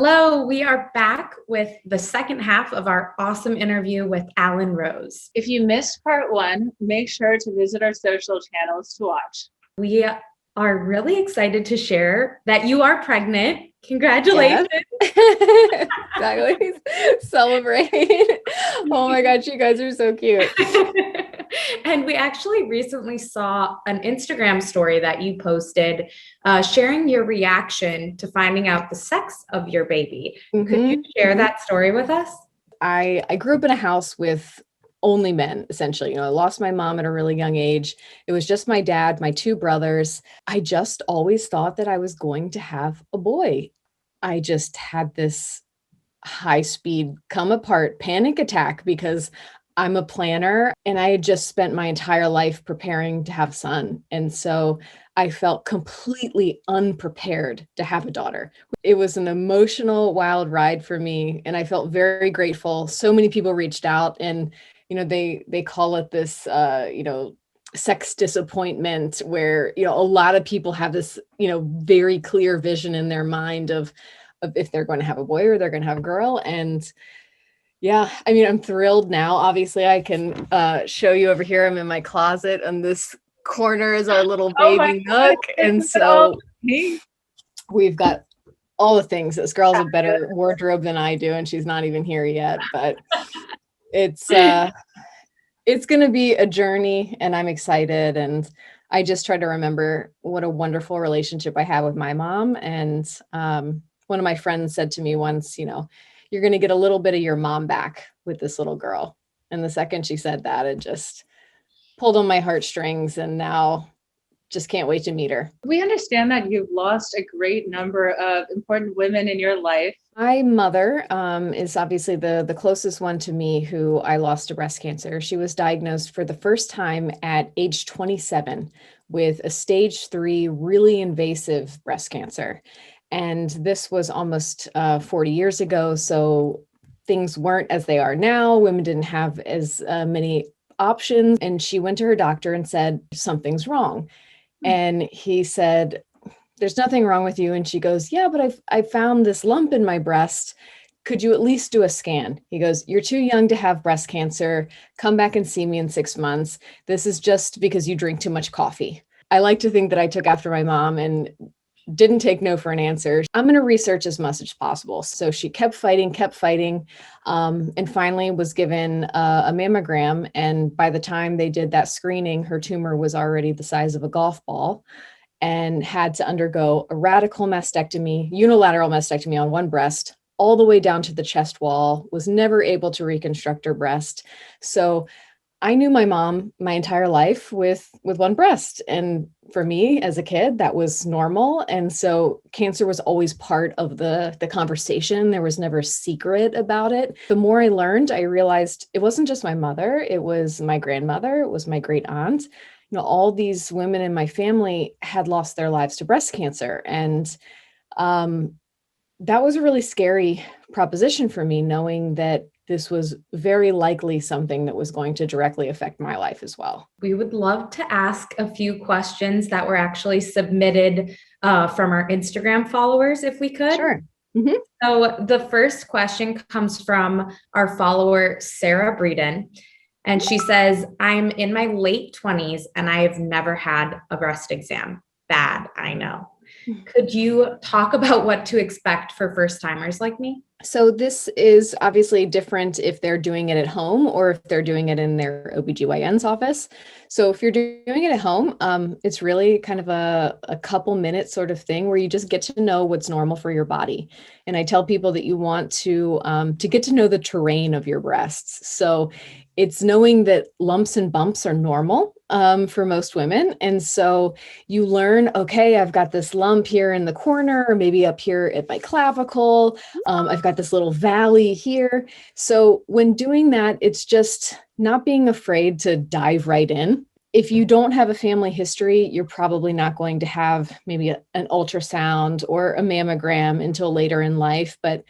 Hello, we are back with the second half of our awesome interview with Allyn Rose. If you missed part one, make sure to visit our social channels to watch. We are really excited to share that you are pregnant. Congratulations. Yes. Exactly. Celebrate. Oh my gosh, you guys are so cute. And we actually recently saw an Instagram story that you posted sharing your reaction to finding out the sex of your baby. Could you share that story with us? I grew up in a house with only men, essentially. I lost my mom at a really young age. It was just my dad, my two brothers. I just always thought that I was going to have a boy. I just had this high speed come apart panic attack because I'm a planner and I had just spent my entire life preparing to have a son. And so I felt completely unprepared to have a daughter. It was an emotional, wild ride for me. And I felt very grateful. So many people reached out and, they call it this, sex disappointment where, a lot of people have this, very clear vision in their mind of if they're going to have a boy or they're going to have a girl. And yeah, I'm thrilled now. Obviously, I can show you over here. I'm in my closet, and this corner is our little baby nook. And so we've got all the things. This girl's a better wardrobe than I do, and she's not even here yet. But it's going to be a journey, and I'm excited. And I just try to remember what a wonderful relationship I have with my mom. And one of my friends said to me once, you're going to get a little bit of your mom back with this little girl. And the second she said that, it just pulled on my heartstrings, and now just can't wait to meet her. We understand that you've lost a great number of important women in your life. My mother is obviously the closest one to me who I lost to breast cancer. She was diagnosed for the first time at age 27 with a stage 3 really invasive breast cancer. And this was almost 40 years ago. So things weren't as they are now. Women didn't have as many options. And she went to her doctor and said, something's wrong. And he said, there's nothing wrong with you. And she goes, yeah, but I found this lump in my breast. Could you at least do a scan? He goes, you're too young to have breast cancer. Come back and see me in 6 months. This is just because you drink too much coffee. I like to think that I took after my mom and didn't take no for an answer. I'm going to research as much as possible. So she kept fighting, and finally was given a mammogram. And by the time they did that screening, her tumor was already the size of a golf ball and had to undergo a radical mastectomy, unilateral mastectomy on one breast, all the way down to the chest wall, was never able to reconstruct her breast. So I knew my mom my entire life with one breast. And for me as a kid, that was normal. And so cancer was always part of the conversation. There was never a secret about it. The more I learned, I realized it wasn't just my mother. It was my grandmother. It was my great aunt. All these women in my family had lost their lives to breast cancer. And that was a really scary proposition for me, knowing that this was very likely something that was going to directly affect my life as well. We would love to ask a few questions that were actually submitted from our Instagram followers, if we could. Sure. Mm-hmm. So the first question comes from our follower, Sarah Breeden. And she says, I'm in my late 20s and I have never had a breast exam. Bad, I know. Could you talk about what to expect for first timers like me? So this is obviously different if they're doing it at home or if they're doing it in their OBGYN's office. So if you're doing it at home, it's really kind of a couple minutes sort of thing where you just get to know what's normal for your body. And I tell people that you want to get to know the terrain of your breasts. So it's knowing that lumps and bumps are normal for most women. And so you learn, okay, I've got this lump here in the corner, or maybe up here at my clavicle. I've got this little valley here. So when doing that, it's just not being afraid to dive right in. If you don't have a family history, you're probably not going to have maybe an ultrasound or a mammogram until later in life. But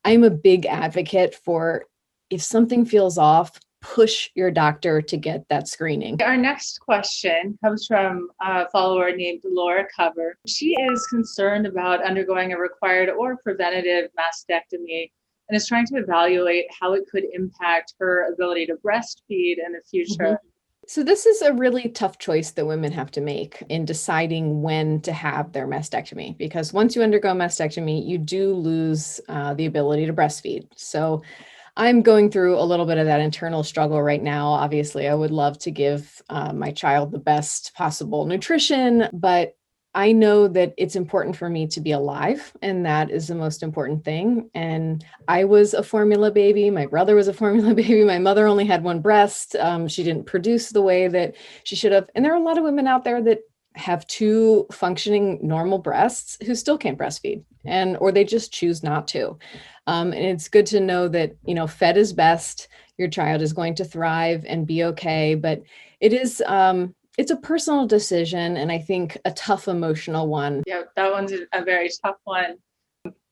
I'm a big advocate for, if something feels off, push your doctor to get that screening. Our next question comes from a follower named Laura Cover. She is concerned about undergoing a required or preventative mastectomy and is trying to evaluate how it could impact her ability to breastfeed in the future. So this is a really tough choice that women have to make in deciding when to have their mastectomy, because once you undergo mastectomy, you do lose the ability to breastfeed. So I'm going through a little bit of that internal struggle right now. Obviously, I would love to give my child the best possible nutrition, but I know that it's important for me to be alive, and that is the most important thing. And I was a formula baby. My brother was a formula baby. My mother only had one breast. She didn't produce the way that she should have. And there are a lot of women out there that have two functioning normal breasts who still can't breastfeed, or they just choose not to. And it's good to know that, fed is best. Your child is going to thrive and be okay, but it is, it's a personal decision, and I think a tough emotional one. Yeah, that one's a very tough one.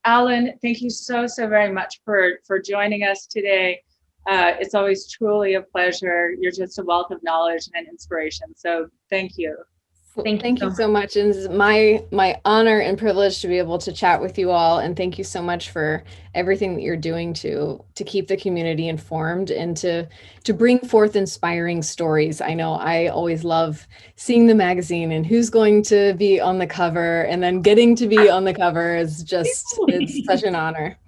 Allyn, thank you so very much for joining us today. It's always truly a pleasure. You're just a wealth of knowledge and an inspiration. So thank you. Thank you so much. And it's my honor and privilege to be able to chat with you all. And thank you so much for everything that you're doing to keep the community informed and to bring forth inspiring stories. I know I always love seeing the magazine and who's going to be on the cover, and then getting to be on the cover is just, it's such an honor.